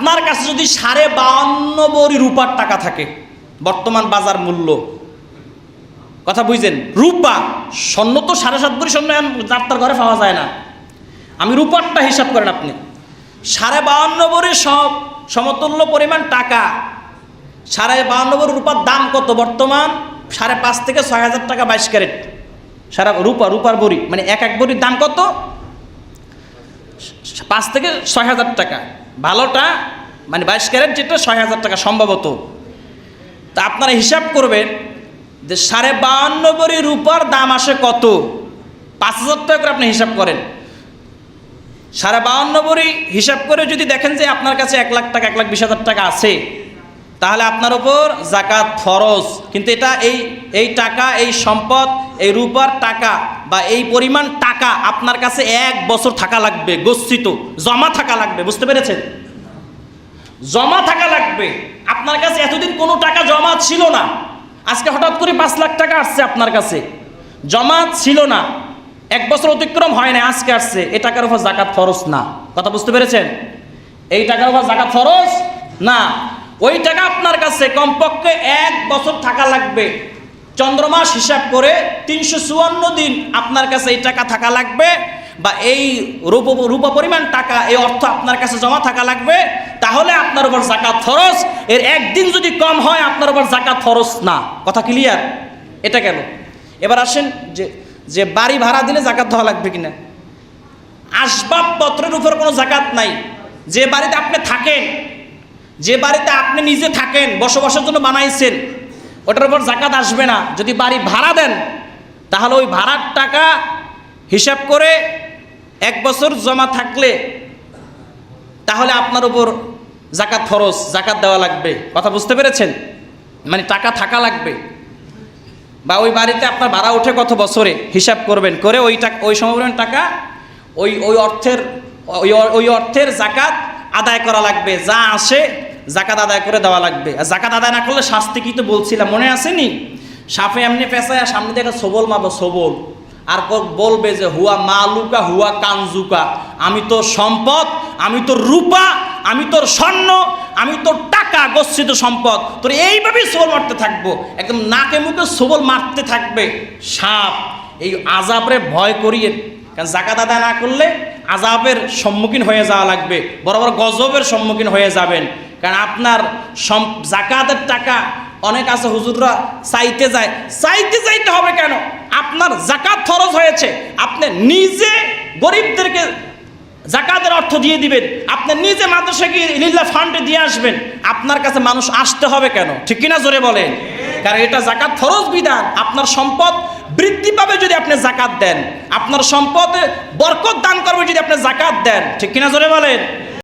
আপনার কাছে যদি 52.5 ভরি রূপার টাকা থাকে, বর্তমান বাজার মূল্য, কথা বুঝছেন, রূপা, স্বর্ণ তো 7.5 ভরি স্বর্ণ যাত্রার ঘরে পাওয়া যায় না, আমি রূপারটা হিসাব করেন আপনি, 52.5 ভরি সব সমতুল্য পরিমাণ টাকা, 52.5 ভরি রূপার দাম কত বর্তমান? 5.5 থেকে 6,000 টাকা 22 ক্যারেট সারা রূপার ভরি, মানে এক ভরির দাম কত? 5 থেকে 6,000 টাকা, ভালোটা মানে 22 ক্যারেট যেটা 6,000 টাকা সম্ভবত। তা আপনারা হিসাব করবেন যে 52.5 ভরি রূপার দাম আসে কত? 5,000 টাকা করে আপনি হিসাব করেন। 52.5 ভরি হিসাব করে যদি দেখেন যে আপনার কাছে 1 লাখ টাকা 1,20,000 টাকা আছে, তাহলে আপনার উপর যাকাত ফরজ। কিন্তু এটা এই টাকা, এই সম্পদ, এই রূপার টাকা বা এই পরিমাণ টাকা আপনার কাছে 1 বছর থাকা লাগবে, গচ্ছিত জমা থাকা লাগবে, বুঝতে পেরেছেন? জমা থাকা লাগবে। আপনার কাছে এতদিন কোনো টাকা জমা ছিল না, আজকে হঠাৎ করে 5 লাখ টাকা আসছে আপনার কাছে, জমা ছিল না, 1 বছর অতিক্রম হয় না, আজকে আসছে, এই টাকার উপর যাকাত ফরজ না। কথা বুঝতে পেরেছেন? এই টাকার উপর যাকাত ফরজ না। ওই টাকা আপনার কাছে কমপক্ষে 1 বছর থাকা লাগবে, চন্দ্রমাস হিসাব করে 354 দিন আপনার কাছে এই টাকা থাকা লাগবে, বা এই রূপা পরিমাণ টাকা, এই অর্থ আপনার কাছে জমা থাকা লাগবে, তাহলে আপনার উপর যাকাত ফরজ। এর একদিন যদি কম হয় আপনার উপর যাকাত ফরজ না। কথা ক্লিয়ার? এটা কেন? এবার আসেন যে বাড়ি ভাড়া দিলে যাকাত দেওয়া লাগবে কিনা। আসবাবপত্রের উপর কোনো যাকাত নাই। যে বাড়িতে আপনি থাকেন, যে বাড়িতে আপনি নিজে থাকেন, বসবাসের জন্য বানাইছেন, ওটার উপর যাকাত আসবে না। যদি বাড়ি ভাড়া দেন তাহলে ওই ভাড়ার টাকা হিসাব করে 1 বছর জমা থাকলে তাহলে আপনার উপর যাকাত ফরজ, যাকাত দেওয়া লাগবে। কথা বুঝতে পেরেছেন? মানে টাকা থাকা লাগবে। বা ওই বাড়িতে আপনার ভাড়া ওঠে কত বছরে হিসাব করবেন, করে ওই টাকা, ওই সমপরিমাণ টাকা ওই অর্থের যাকাত আদায় করা লাগবে। যা আসে যাকাত আদায় করে দেওয়া লাগবে। আর যাকাত আদায় না করলে শাস্তি কি তো বলছিলাম, মনে আসেনি? সাফে এমনি পেঁচায় সামনে দেখে সবল মারবো, সবল, আর বলবে যে হুয়া মালুকা হুয়া কানজুকা, আমি তোর সম্পদ, আমি তোর রূপা, আমি তোর স্বর্ণ, আমি তোর টাকা, গচ্ছিত সম্পদ, তোর এইভাবেই সবল মারতে থাকবো, একদম নাকে মুখে সবল মারতে থাকবে সাপ। এই আযাবরে ভয় করিয়ে, কারণ যাকাত আদায় না করলে আযাবের সম্মুখীন হয়ে যাওয়া লাগবে, বড় বড় গজবের সম্মুখীন হয়ে যাবেন। কারণ আপনার যাকাতের টাকা অনেক আছে হুজুররা চাইতে হবে কেন? আপনার যাকাত ফরজ হয়েছে, আপনি নিজে গরিবদেরকে যাকাতের অর্থ দিয়ে দিবেন, আপনি নিজে মাদ্রাসা গিয়ে লিল্লাহ ফান্ডে দিয়ে আসবেন, আপনার কাছে মানুষ আসতে হবে কেন? ঠিক কিনা জোরে বলেন? কারণ এটা যাকাত ফরজ বিধান। আপনার সম্পদ বৃদ্ধি পাবে যদি আপনি যাকাত দেন, আপনার সম্পদে বরকত দান করবে যদি আপনি যাকাত দেন। ঠিক কিনা জোরে বলেন?